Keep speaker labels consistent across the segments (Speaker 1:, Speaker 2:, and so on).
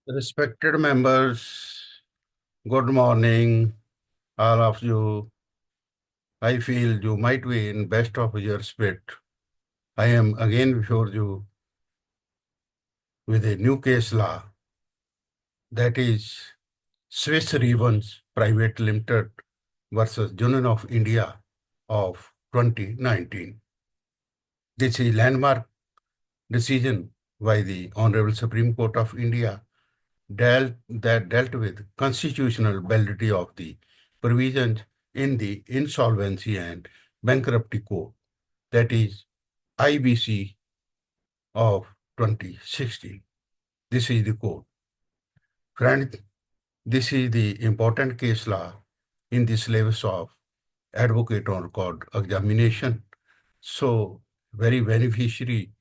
Speaker 1: Respected members, good morning, all of you. I feel you might be in best of your spirit. I am again before you with a new case law, that is Swiss Revens Private Limited versus Union of India of 2019. This is a landmark decision by the Honorable Supreme Court of India dealt with constitutional validity of the provisions in the Insolvency and Bankruptcy Code, that is IBC of 2016. This is the code. Friends, this is the important case law in the syllabus of advocate on record examination. So, very beneficiary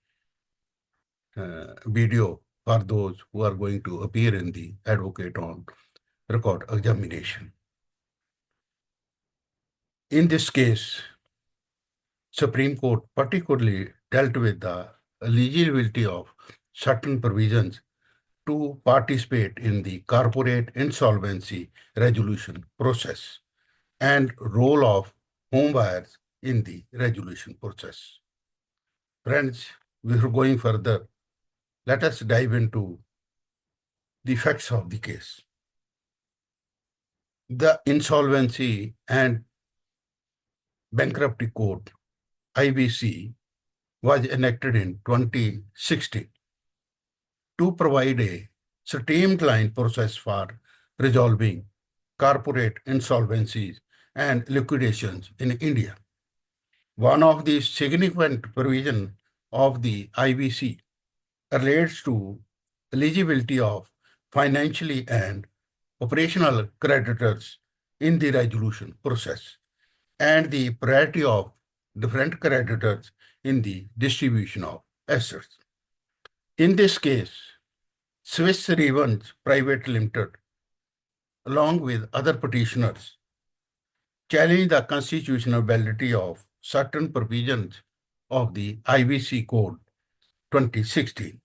Speaker 1: video for those who are going to appear in the advocate on record examination. In this case, Supreme Court particularly dealt with the eligibility of certain provisions to participate in the corporate insolvency resolution process and role of home buyers in the resolution process. Friends, before going further, let us dive into the facts of the case. The Insolvency and Bankruptcy Code, IBC, was enacted in 2016 to provide a streamlined process for resolving corporate insolvencies and liquidations in India. One of the significant provisions of the IBC relates to eligibility of financially and operational creditors in the resolution process and the priority of different creditors in the distribution of assets. In this case, Swiss Revens Private Limited, along with other petitioners, challenged the constitutional validity of certain provisions of the IBC Code 2016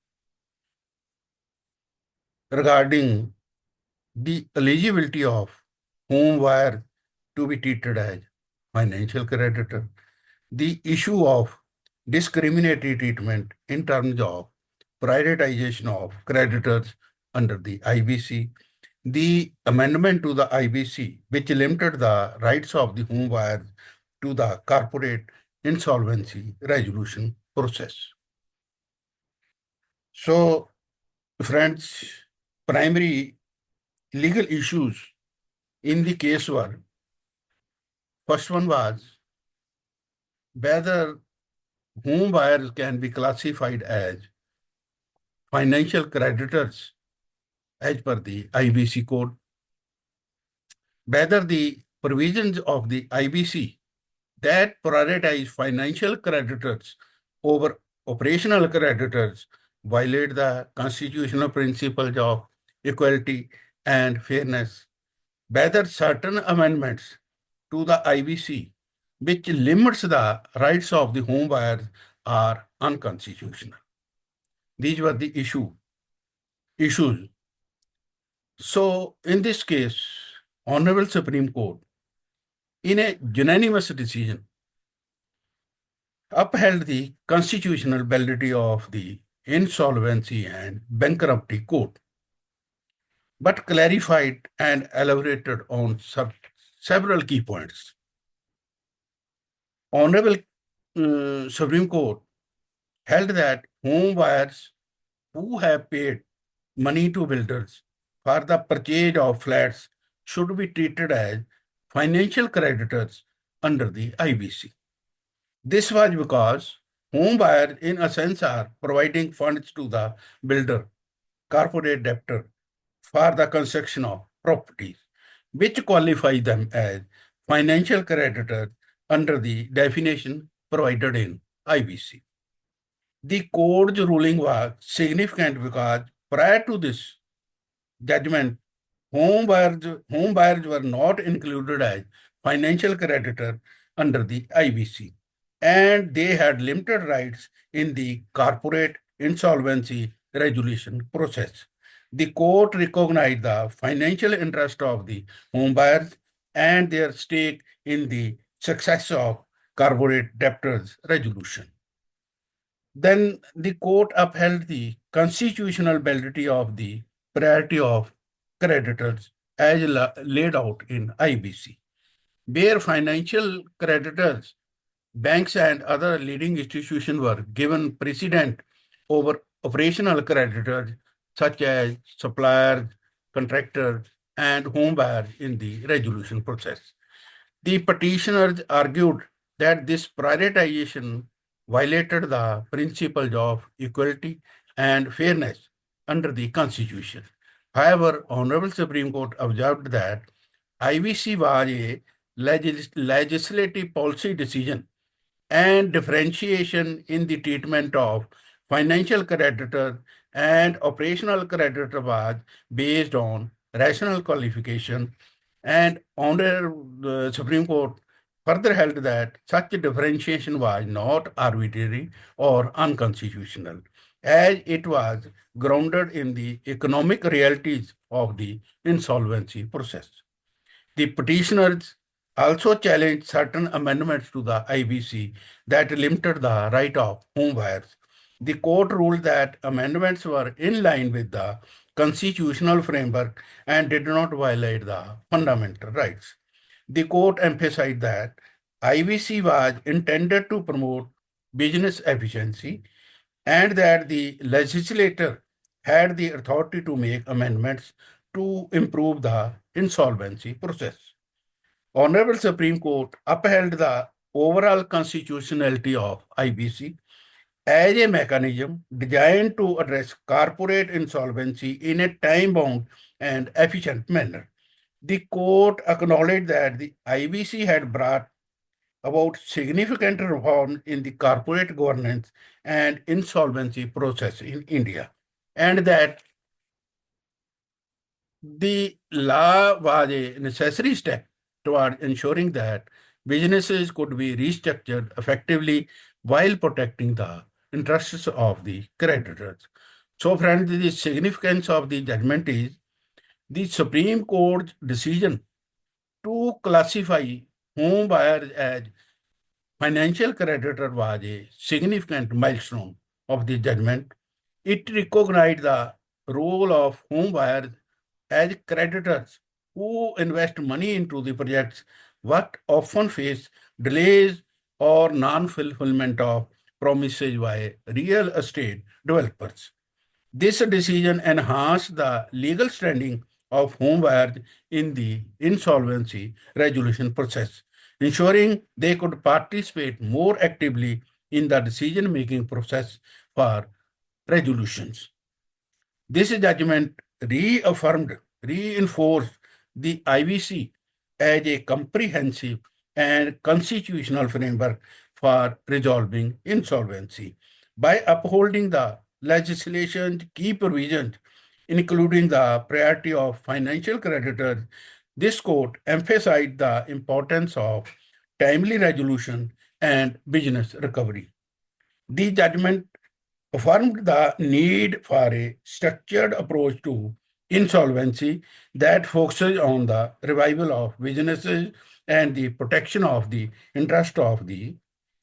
Speaker 1: regarding the eligibility of home buyer to be treated as financial creditor, the issue of discriminatory treatment in terms of prioritization of creditors under the IBC, the amendment to the IBC, which limited the rights of the home buyers to the corporate insolvency resolution process. So, friends, primary legal issues in the case were, first one was whether home buyers can be classified as financial creditors as per the IBC code, whether the provisions of the IBC that prioritize financial creditors over operational creditors violate the constitutional principles of equality and fairness, whether certain amendments to the IBC which limits the rights of the home buyers are unconstitutional. These were the issues. So in this case, Honorable Supreme Court, in a unanimous decision, upheld the constitutional validity of the Insolvency and Bankruptcy Code, but clarified and elaborated on several key points. Honorable Supreme Court held that home buyers who have paid money to builders for the purchase of flats should be treated as financial creditors under the IBC. This was because home buyers, in a sense, are providing funds to the builder, corporate debtor, for the construction of properties, which qualify them as financial creditors under the definition provided in IBC. The court's ruling was significant because prior to this judgment, home buyers were not included as financial creditor under the IBC, and they had limited rights in the corporate insolvency resolution process. The court recognized the financial interest of the home buyers and their stake in the success of corporate debtors resolution. Then the court upheld the constitutional validity of the priority of creditors as laid out in IBC, where financial creditors, banks, and other leading institutions were given precedent over operational creditors such as suppliers, contractors, and home buyers in the resolution process. The petitioners argued that this prioritization violated the principles of equality and fairness under the Constitution. However, Honorable Supreme Court observed that IVC was a legislative policy decision and differentiation in the treatment of financial creditor and operational creditor was based on rational qualification, and under the Supreme Court further held that such differentiation was not arbitrary or unconstitutional, as it was grounded in the economic realities of the insolvency process. The petitioners also challenged certain amendments to the IBC that limited the right of home buyers. The court ruled that amendments were in line with the constitutional framework and did not violate the fundamental rights. The court emphasized that IBC was intended to promote business efficiency and that the legislator had the authority to make amendments to improve the insolvency process. Honorable Supreme Court upheld the overall constitutionality of IBC as a mechanism designed to address corporate insolvency in a time-bound and efficient manner. The court acknowledged that the IBC had brought about significant reform in the corporate governance and insolvency process in India, and that the law was a necessary step toward ensuring that businesses could be restructured effectively while protecting the interests of the creditors. So, friends, the significance of the judgment is the Supreme Court's decision to classify home buyers as financial creditor was a significant milestone of the judgment. It recognized the role of home buyers as creditors who invest money into the projects but often face delays or non-fulfillment of promises by real estate developers. This decision enhanced the legal standing of home buyers in the insolvency resolution process, ensuring they could participate more actively in the decision-making process for resolutions. This judgment reinforced the IBC as a comprehensive and constitutional framework for resolving insolvency. By upholding the legislation's key provisions, including the priority of financial creditors, this court emphasized the importance of timely resolution and business recovery. The judgment affirmed the need for a structured approach to insolvency that focuses on the revival of businesses and the protection of the interest of the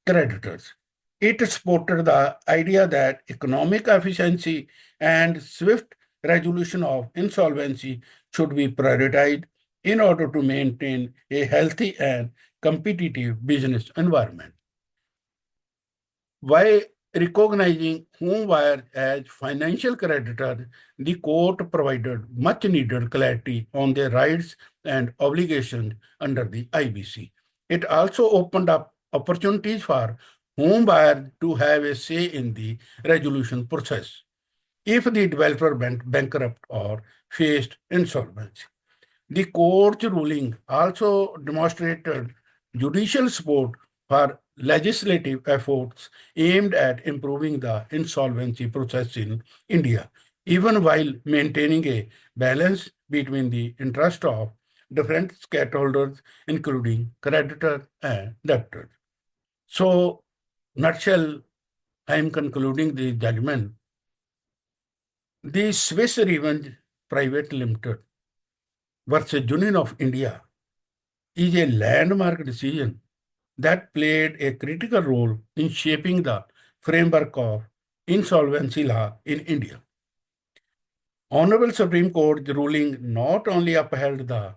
Speaker 1: creditors. It supported the idea that economic efficiency and swift resolution of insolvency should be prioritized in order to maintain a healthy and competitive business environment. By recognizing home buyers as financial creditors, the court provided much needed clarity on their rights and obligations under the IBC. It also opened up opportunities for home buyers to have a say in the resolution process if the developer went bankrupt or faced insolvency. The court's ruling also demonstrated judicial support for legislative efforts aimed at improving the insolvency process in India, even while maintaining a balance between the interest of different stakeholders, including creditors and debtors. So, nutshell, I am concluding the judgment The Swiss Revenge Private Limited versus Union of India is a landmark decision that played a critical role in shaping the framework of insolvency law in India. Honorable Supreme Court ruling not only upheld the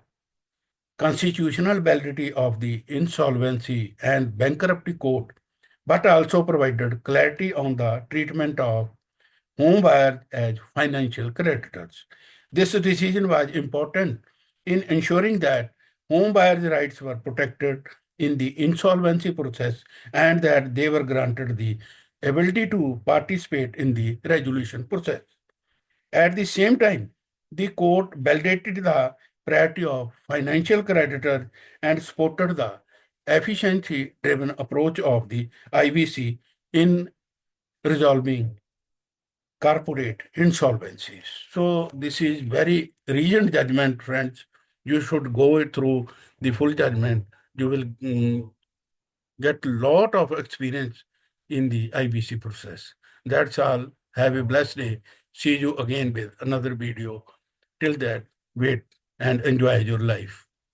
Speaker 1: constitutional validity of the insolvency and bankruptcy code, but also provided clarity on the treatment of home buyers as financial creditors. This decision was important in ensuring that home buyers' rights were protected in the insolvency process and that they were granted the ability to participate in the resolution process. At the same time, the court validated the priority of financial creditors and supported the efficiency-driven approach of the IBC in resolving corporate insolvencies. So this is very recent judgment, friends. You should go through the full judgment. You will get a lot of experience in the IBC process. That's all. Have a blessed day. See you again with another video. Till that, wait and enjoy your life.